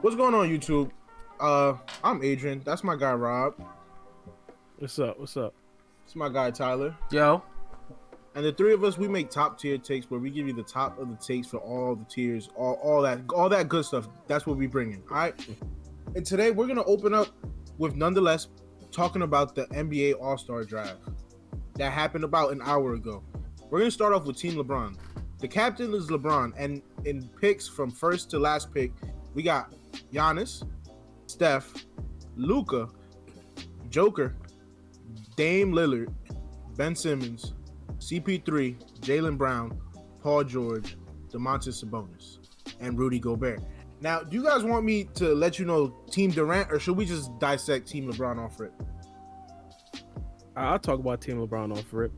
What's going on, YouTube? I'm Adrian. That's my guy, Rob. What's up? It's my guy, Tyler. Yo. And the three of us, we make top tier takes where we give you the top of the takes for all the tiers, all that good stuff. That's what we bring in. All right. And today we're gonna open up with nonetheless talking about the NBA All-Star Draft that happened about an hour ago. We're gonna start off with Team LeBron. The captain is LeBron, and in picks from first to last pick, we got Giannis, Steph, Luka, Joker, Dame Lillard, Ben Simmons, CP3, Jaylen Brown, Paul George, Domantas Sabonis, and Rudy Gobert. Now, do you guys want me to let you know Team Durant, or should we just dissect Team LeBron off rip? I'll talk about Team LeBron off rip.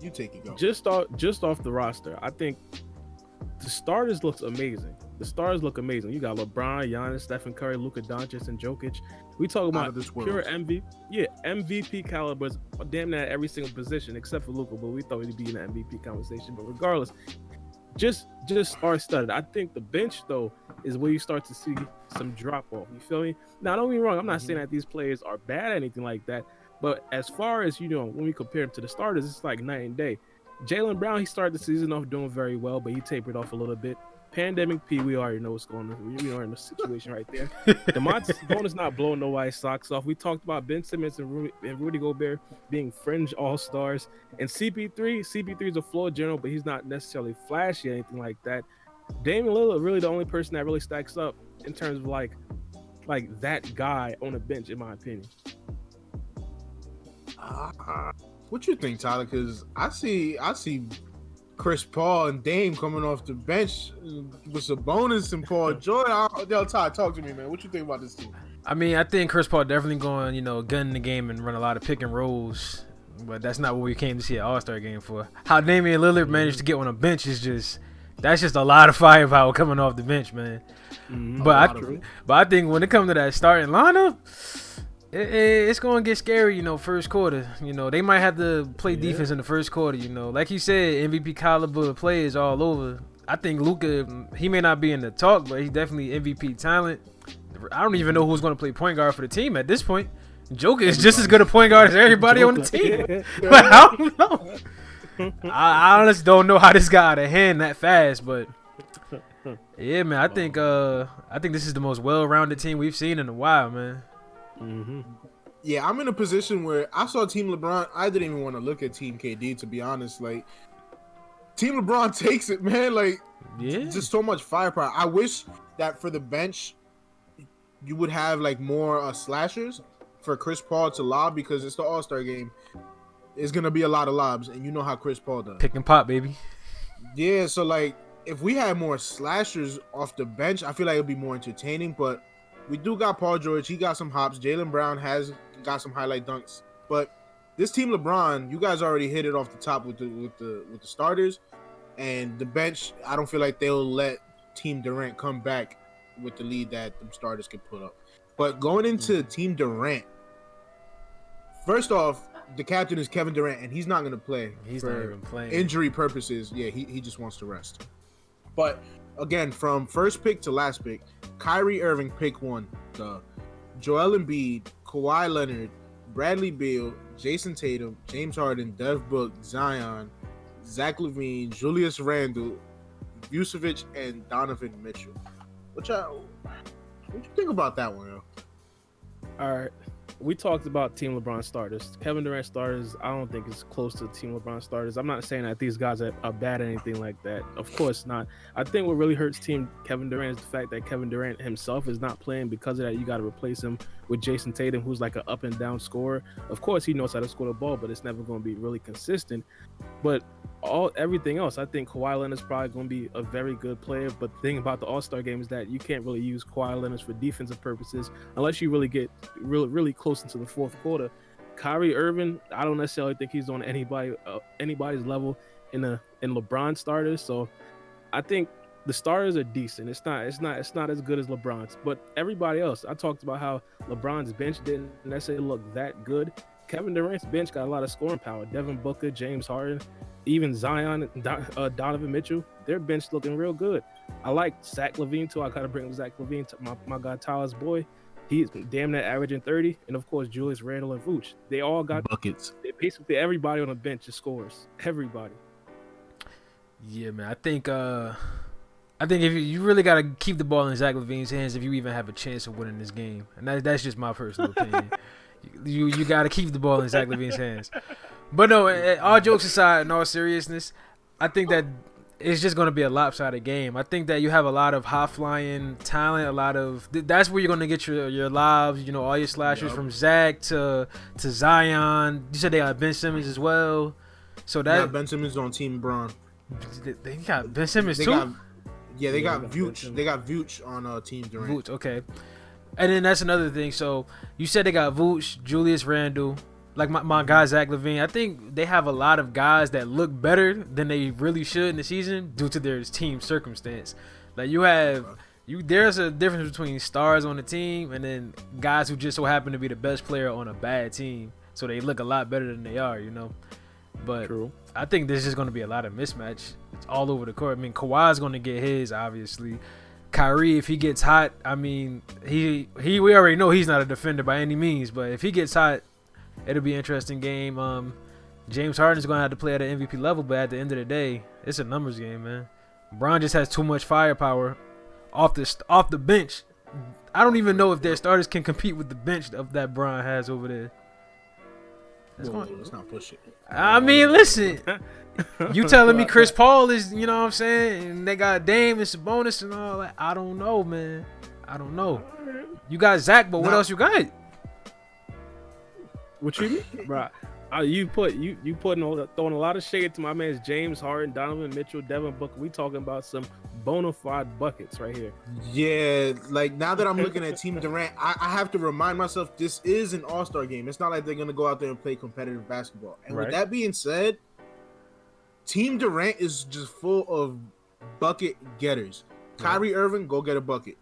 You take it, go. Just off the roster, I think the starters looks amazing. The stars look amazing. You got LeBron, Giannis, Stephen Curry, Luka Doncic, and Jokic. We talk about pure MVP calibers, damn near every single position except for Luka, but we thought he'd be in the MVP conversation. But regardless, just star-studded. I think the bench though is where you start to see some drop off. You feel me? Now, don't get me wrong. I'm not saying that these players are bad or anything like that. But as far as when we compare them to the starters, it's like night and day. Jaylen Brown, he started the season off doing very well, but he tapered off a little bit. Pandemic P, we already know what's going on. We are in the situation right there. Domantas Sabonis not blowing nobody's socks off. We talked about Ben Simmons and Rudy Gobert being fringe all-stars. And CP3 is a floor general, but he's not necessarily flashy or anything like that. Damian Lillard really the only person that really stacks up in terms of like that guy on the bench, in my opinion. What you think, Tyler? Because I see Chris Paul and Dame coming off the bench with Sabonis and Paul George. Yo, Ty, talk to me, man. What you think about this team? I mean, I think Chris Paul definitely going, gun in the game and run a lot of pick and rolls. But that's not what we came to see an All-Star game for. How Damian Lillard managed to get on a bench is that's just a lot of firepower coming off the bench, man. Mm-hmm. But I think when it comes to that starting lineup, it's going to get scary, first quarter. They might have to play defense in the first quarter, Like you said, MVP caliber players all over. I think Luka, he may not be in the talk, but he's definitely MVP talent. I don't even know who's going to play point guard for the team at this point. Joker is just as good a point guard as everybody on the team. But I don't know. I honestly don't know how this got out of hand that fast, but yeah, man, I think this is the most well-rounded team we've seen in a while, man. Mm-hmm. Yeah, I'm in a position where I saw Team LeBron. I didn't even want to look at Team KD, to be honest. Like, Team LeBron takes it, man. Like, just so much firepower. I wish that for the bench, you would have like more slashers for Chris Paul to lob, because it's the All-Star game. It's gonna be a lot of lobs, and you know how Chris Paul does. Pick and pop, baby. Yeah, so like if we had more slashers off the bench, I feel like it'd be more entertaining. But we do got Paul George. He got some hops. Jaylen Brown has got some highlight dunks. But this team LeBron, you guys already hit it off the top with the starters, and the bench. I don't feel like they'll let Team Durant come back with the lead that the starters can put up. But going into Team Durant, first off, the captain is Kevin Durant, and he's not going to play. He's not even playing. Injury purposes. Yeah, he just wants to rest. But again, from first pick to last pick, Kyrie Irving, pick one. Joel Embiid, Kawhi Leonard, Bradley Beal, Jason Tatum, James Harden, Dev Book, Zion, Zach LaVine, Julius Randle, Vucevic, and Donovan Mitchell. What you think about that one, yo? All right. We talked about Team LeBron starters. Kevin Durant starters, I don't think it's close to Team LeBron starters. I'm not saying that these guys are bad or anything like that. Of course not. I think what really hurts Team Kevin Durant is the fact that Kevin Durant himself is not playing. Because of that, you got to replace him with Jason Tatum, who's like an up and down scorer. Of course, he knows how to score the ball, but it's never going to be really consistent. But everything else, I think Kawhi Leonard's probably going to be a very good player. But the thing about the All-Star game is that you can't really use Kawhi Leonard for defensive purposes unless you really get really close into the fourth quarter. Kyrie Irving, I don't necessarily think he's on anybody's level in LeBron starters. So I think the starters are decent. It's not as good as LeBron's, but everybody else. I talked about how LeBron's bench didn't necessarily look that good. Kevin Durant's bench got a lot of scoring power. Devin Booker, James Harden, even Zion, Donovan Mitchell, their bench looking real good. I like Zach LaVine too. I gotta bring up Zach LaVine, my guy Tyler's boy. He's damn near averaging 30, and of course Julius Randle and Vooch. They all got buckets. Basically, everybody on the bench just scores. Everybody. Yeah, man. I think if you really gotta keep the ball in Zach LaVine's hands if you even have a chance of winning this game, and that's just my personal opinion. You gotta keep the ball in Zach LaVine's hands. But no, all jokes aside, in all seriousness, I think that it's just going to be a lopsided game. I think that you have a lot of high-flying talent, that's where you're going to get your lobs, all your slashers from Zach to Zion. You said they got Ben Simmons as well. So that Ben Simmons on Team LeBron. They got Ben Simmons too? They got Vooch. They got Vooch on Team Durant. Vooch, okay. And then that's another thing. So you said they got Vooch, Julius Randle, like my guy Zach LaVine. I think they have a lot of guys that look better than they really should in the season due to their team circumstance. Like there's a difference between stars on the team and then guys who just so happen to be the best player on a bad team, so they look a lot better than they are, But True. I think there's just going to be a lot of mismatch all over the court. I mean, Kawhi's going to get his, obviously. Kyrie, if he gets hot, I mean, we already know he's not a defender by any means, but if he gets hot, it'll be an interesting game. James Harden's going to have to play at an MVP level, but at the end of the day, it's a numbers game, man. Bron just has too much firepower off the bench. I don't even know if their starters can compete with the bench that Bron has over there. Let's not push it. I mean, listen. You telling me Chris Paul is, you know what I'm saying? And they got Dame and Sabonis and all that. I don't know, man. I don't know. You got Zach, but what else you got? What you mean, bro? You throwing a lot of shade to my man's James Harden, Donovan Mitchell, Devin Booker. We talking about some bona fide buckets right here. Yeah, like now that I'm looking at Team Durant, I have to remind myself this is an all-star game. It's not like they're gonna go out there and play competitive basketball. And with that being said, Team Durant is just full of bucket getters. Kyrie Irving, go get a bucket.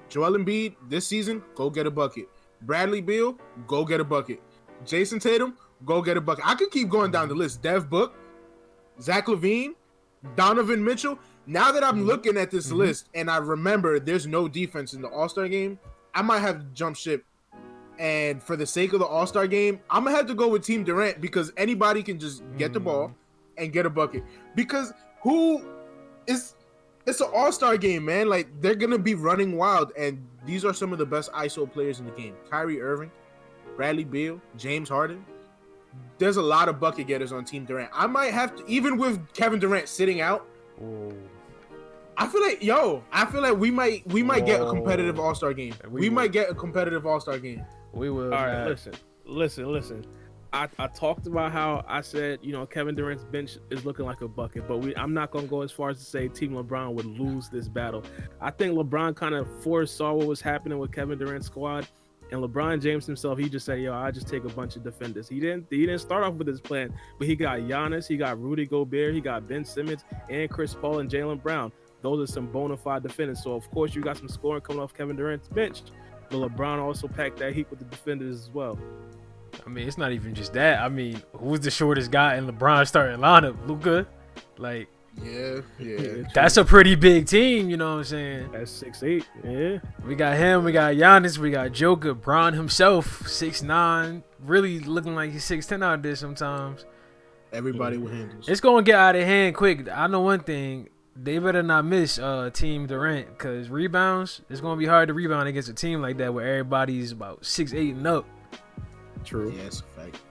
Joel Embiid this season, go get a bucket. Bradley Beal, go get a bucket. Jason Tatum, go get a bucket. I could keep going down the list. Dev Book, Zach LaVine, Donovan Mitchell. Now that I'm looking at this list and I remember there's no defense in the All-Star game, I might have to jump ship. And for the sake of the All-Star game, I'm going to have to go with Team Durant because anybody can just get the ball and get a bucket. Because it's an All-Star game, man. Like, they're going to be running wild. And these are some of the best ISO players in the game. Kyrie Irving, Bradley Beal, James Harden. There's a lot of bucket getters on Team Durant. I might have to, even with Kevin Durant sitting out, I feel like we might get a competitive All-Star game. We might get a competitive All-Star game. We will. All right, listen. I talked about how I said, Kevin Durant's bench is looking like a bucket, but I'm not going to go as far as to say Team LeBron would lose this battle. I think LeBron kind of foresaw what was happening with Kevin Durant's squad, and LeBron James himself, he just said, I just take a bunch of defenders. He didn't start off with this plan, but he got Giannis, he got Rudy Gobert, he got Ben Simmons, and Chris Paul and Jaylen Brown. Those are some bona fide defenders. So, of course, you got some scoring coming off Kevin Durant's bench, but LeBron also packed that heat with the defenders as well. I mean, it's not even just that. I mean, who's the shortest guy in LeBron's starting lineup? Luka? Like, yeah. That's a pretty big team, you know what I'm saying? That's 6'8", yeah. We got him, we got Giannis, we got Joker, Bron himself, 6'9", really looking like he's 6'10" out there sometimes. Everybody with handles. It's going to get out of hand quick. I know one thing. They better not miss Team Durant because rebounds, it's going to be hard to rebound against a team like that where everybody's about 6'8" and up. True. Yeah, it's a fact.